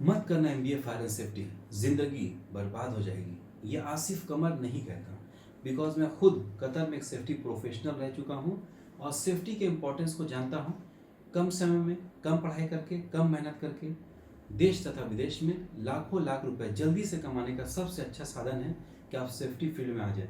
मत करना MBA fire and safety, जिंदगी बर्बाद हो जाएगी। ये आसिफ कमर नहीं कहता, बिकॉज मैं खुद कतर में एक सेफ्टी प्रोफेशनल रह चुका हूँ और सेफ्टी के इम्पोर्टेंस को जानता हूँ। कम समय में, कम पढ़ाई करके, कम मेहनत करके देश तथा विदेश में लाखों लाख रुपए जल्दी से कमाने का सबसे अच्छा साधन है कि आप सेफ्टी फील्ड में आ जाए।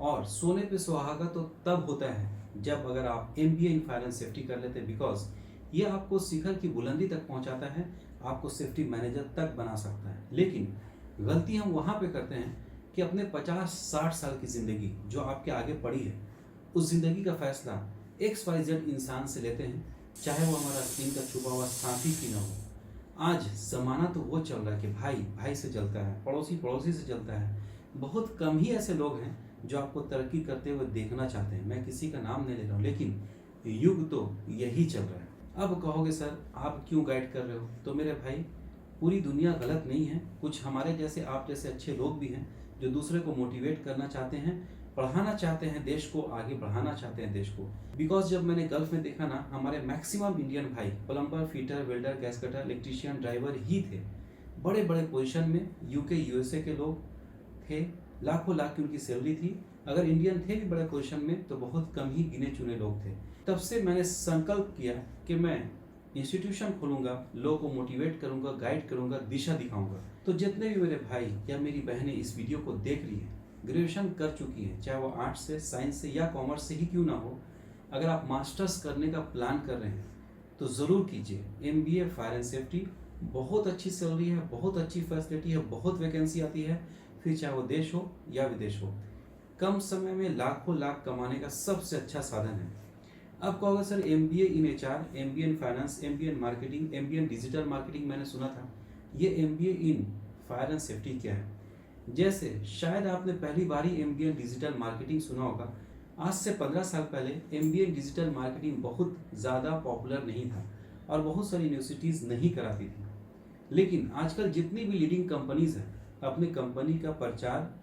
और सोने पे सुहागा तो तब होता है जब अगर आप MBA in fire and safety कर लेते हैं, बिकॉज ये आपको शिखर की बुलंदी तक पहुंचाता है, आपको सेफ्टी मैनेजर तक बना सकता है। लेकिन गलती हम वहाँ पे करते हैं कि अपने 50-60 साल की ज़िंदगी जो आपके आगे पड़ी है, उस ज़िंदगी का फैसला XYZ इंसान से लेते हैं, चाहे वो हमारा स्किन का छुपा हुआ साथी क्यों ना हो। आज ज़माना तो वो चल रहा है कि भाई भाई से चलता है, पड़ोसी पड़ोसी से चलता है। बहुत कम ही ऐसे लोग हैं जो आपको तरक्की करते हुए देखना चाहते हैं। मैं किसी का नाम नहीं ले रहा हूँ, लेकिन युग तो यही चल रहा है। अब कहोगे सर आप क्यों गाइड कर रहे हो, तो मेरे भाई पूरी दुनिया गलत नहीं है। कुछ हमारे जैसे, आप जैसे अच्छे लोग भी हैं जो दूसरे को मोटिवेट करना चाहते हैं, पढ़ाना चाहते हैं देश को, आगे बढ़ाना चाहते हैं देश को। बिकॉज जब मैंने गल्फ में देखा ना, हमारे मैक्सिमम इंडियन भाई plumber, fitter, welder, gas cutter, electrician, driver ही थे। बड़े बड़े पोजीशन में यूके यूएसए के लोग थे, लाखों लाख की उनकी सैलरी थी। अगर इंडियन थे भी बड़े पोजीशन में तो बहुत कम ही गिने चुने लोग थे। तब से मैंने संकल्प किया कि मैं इंस्टीट्यूशन खोलूंगा, लोगों को मोटिवेट करूंगा, गाइड करूंगा, दिशा दिखाऊंगा। तो जितने भी मेरे भाई या मेरी बहनें इस वीडियो को देख रही हैं, ग्रेजुएशन कर चुकी हैं, चाहे वो आर्ट्स से, साइंस से या कॉमर्स से ही क्यों ना हो, अगर आप मास्टर्स करने का प्लान कर रहे हैं तो ज़रूर कीजिए। एमबीए फायर एंड सेफ्टी, बहुत अच्छी सैलरी है, बहुत अच्छी फैसिलिटी है, बहुत वैकेंसी आती है, फिर चाहे वो देश हो या विदेश हो। कम समय में लाखों लाख कमाने का सबसे अच्छा साधन है। अब कहोगे sir MBA in HR, MBA in finance, MBA in marketing, MBA in digital marketing मैंने सुना था। ये MBA in fire and safety क्या है? जैसे शायद आपने पहली बार ही एमबीए इन डिजिटल मार्केटिंग सुना होगा। आज से 15 साल पहले एमबीए इन डिजिटल मार्केटिंग बहुत ज़्यादा पॉपुलर नहीं था और बहुत सारी यूनिवर्सिटीज़ नहीं कराती थी। लेकिन आजकल जितनी भी लीडिंग कंपनीज हैं, अपनी कंपनी का प्रचार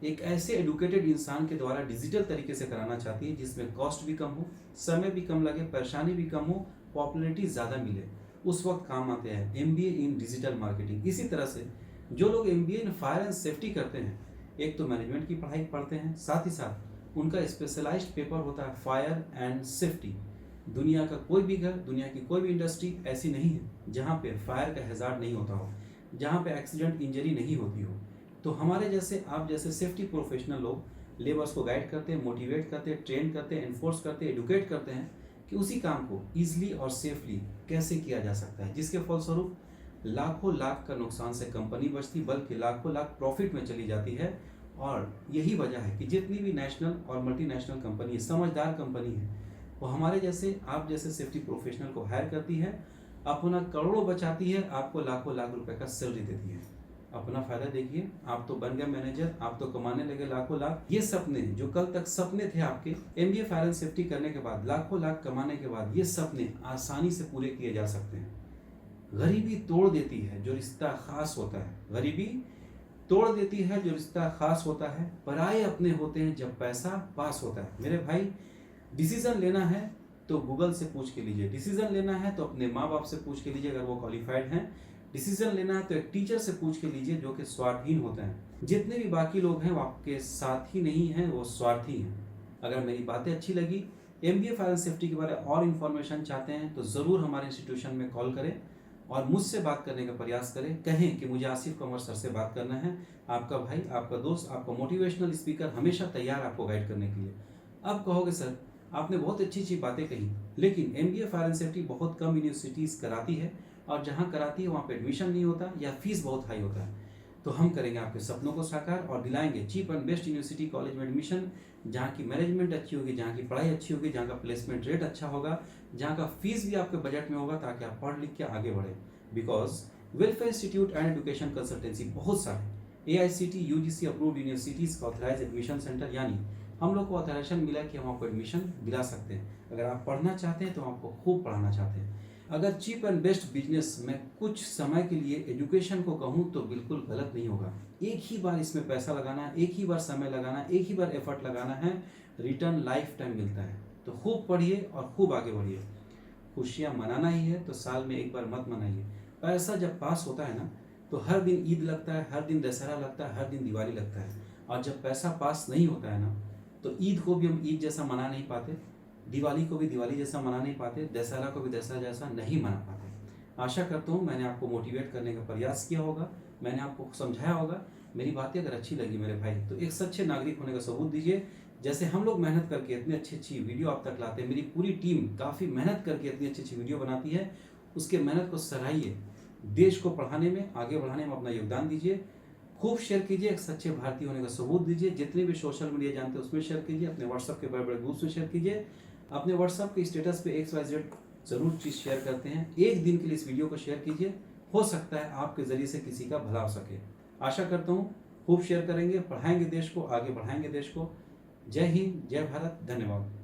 एक ऐसे एडुकेटेड इंसान के द्वारा डिजिटल तरीके से कराना चाहती है जिसमें कॉस्ट भी कम हो, समय भी कम लगे, परेशानी भी कम हो, पॉपुलैरिटी ज़्यादा मिले। उस वक्त काम आते हैं एमबीए इन डिजिटल मार्केटिंग। इसी तरह से जो लोग MBA in fire and safety करते हैं, एक तो मैनेजमेंट की पढ़ाई पढ़ते हैं, साथ ही साथ उनका स्पेशलाइज्ड पेपर होता है फायर एंड सेफ्टी। दुनिया का कोई भी घर, दुनिया की कोई भी इंडस्ट्री ऐसी नहीं है जहाँ पे फायर का हैजार्ड नहीं होता हो, जहाँ पे एक्सीडेंट, इंजरी नहीं होती हो। तो हमारे जैसे, आप जैसे सेफ्टी प्रोफेशनल लोग लेबर्स को गाइड करते हैं, मोटिवेट करते हैं, ट्रेन करते हैं, एनफोर्स करते हैं, एडुकेट करते हैं कि उसी काम को ईजिली और सेफली कैसे किया जा सकता है, जिसके फलस्वरूप लाखों लाख का नुकसान से कंपनी बचती, बल्कि लाखों लाख प्रॉफिट में चली जाती है। और यही वजह है कि जितनी भी नेशनल और मल्टीनेशनल कंपनी है, समझदार कंपनी है, वो हमारे जैसे, आप जैसे सेफ्टी प्रोफेशनल को हायर करती है, अपना करोड़ों बचाती है, आपको लाखों लाख रुपए का सैलरी देती है। अपना फायदा देखिए, आप तो बन गए मैनेजर, आप तो कमाने लगे लाखों लाख। ये सपने जो कल तक सपने थे आपके, एमबीए फायर एंड सेफ्टी करने के बाद, लाखों लाख कमाने के बाद, ये सपने आसानी से पूरे किए जा सकते हैं। गरीबी तोड़ देती है जो रिश्ता खास होता है, गरीबी तोड़ देती है जो रिश्ता खास होता है, पराये अपने होते हैं जब पैसा पास होता है। मेरे भाई, डिसीजन लेना है तो गूगल से पूछ के लीजिए, डिसीजन लेना है तो अपने माँ बाप से पूछ के लीजिए अगर वो क्वालिफाइड हैं, डिसीजन लेना है तो एक टीचर से पूछ के लीजिए जो कि स्वार्थहीन होता है। जितने भी बाकी लोग हैं वो आपके साथ ही नहीं हैं, वो स्वार्थी हैं। अगर मेरी बातें अच्छी लगी, एमबीए फायर एंड सेफ्टी के बारे में और इन्फॉर्मेशन चाहते हैं तो ज़रूर हमारे इंस्टीट्यूशन में कॉल करें और मुझसे बात करने का प्रयास करें। कहें कि मुझे आसिफ कमर सर से बात करना है। आपका भाई, आपका दोस्त, आपका मोटिवेशनल स्पीकर हमेशा तैयार आपको गाइड करने के लिए। अब कहोगे सर आपने बहुत अच्छी अच्छी बातें कही, लेकिन एमबीए फायर एंड सेफ्टी बहुत कम यूनिवर्सिटीज़ कराती है और जहाँ कराती है वहाँ पे एडमिशन नहीं होता या फीस बहुत हाई होता है। तो हम करेंगे आपके सपनों को साकार और दिलाएंगे cheap and best university college में एडमिशन, जहाँ की मैनेजमेंट अच्छी होगी, जहाँ की पढ़ाई अच्छी होगी, जहाँ का प्लेसमेंट रेट अच्छा होगा, जहाँ का फीस भी आपके बजट में होगा, ताकि आप पढ़ लिख के आगे बढ़े। Because welfare institute and education consultancy बहुत सारे AICTE UGC अप्रूव्ड यूनिवर्सिटीज़ का ऑथराइज एडमिशन सेंटर, यानी हम लोग को ऑथराइजेशन मिला कि हम आपको एडमिशन दिला सकते हैं। अगर आप पढ़ना चाहते हैं तो हम आपको खूब पढ़ाना चाहते हैं। अगर चीप एंड बेस्ट बिजनेस में कुछ समय के लिए एजुकेशन को कहूँ तो बिल्कुल गलत नहीं होगा। एक ही बार इसमें पैसा लगाना है, एक ही बार समय लगाना है, एक ही बार एफर्ट लगाना है, रिटर्न लाइफ टाइम मिलता है। तो खूब पढ़िए और खूब आगे बढ़िए। खुशियाँ मनाना ही है तो साल में एक बार मत मनाइए। पैसा जब पास होता है ना, तो हर दिन ईद लगता है, हर दिन दशहरा लगता है, हर दिन दिवाली लगता है। और जब पैसा पास नहीं होता है ना, तो ईद को भी हम ईद जैसा मना नहीं पाते, दिवाली को भी दिवाली जैसा मना नहीं पाते, दशहरा को भी दशहरा जैसा नहीं मना पाते। आशा करता हूँ मैंने आपको मोटिवेट करने का प्रयास किया होगा, मैंने आपको समझाया होगा। मेरी बातें अगर अच्छी लगी मेरे भाई, तो एक सच्चे नागरिक होने का सबूत दीजिए। जैसे हम लोग मेहनत करके इतनी अच्छी अच्छी वीडियो आप तक लाते हैं, मेरी पूरी टीम काफ़ी मेहनत करके इतनी अच्छी अच्छी वीडियो बनाती है, उसके मेहनत को सराहिए। देश को पढ़ाने में, आगे बढ़ाने में अपना योगदान दीजिए। खूब शेयर कीजिए, एक सच्चे भारतीय होने का सबूत दीजिए। जितने भी सोशल मीडिया जानते हैं उसमें शेयर कीजिए, अपने व्हाट्सएप के बड़े बड़े ग्रुप्स में शेयर कीजिए। अपने व्हाट्सएप के स्टेटस पे XYZ जरूर चीज़ शेयर करते हैं, एक दिन के लिए इस वीडियो को शेयर कीजिए, हो सकता है आपके जरिए से किसी का भला हो सके। आशा करता हूँ खूब शेयर करेंगे, पढ़ाएंगे देश को, आगे बढ़ाएंगे देश को। जय हिंद, जय भारत, धन्यवाद।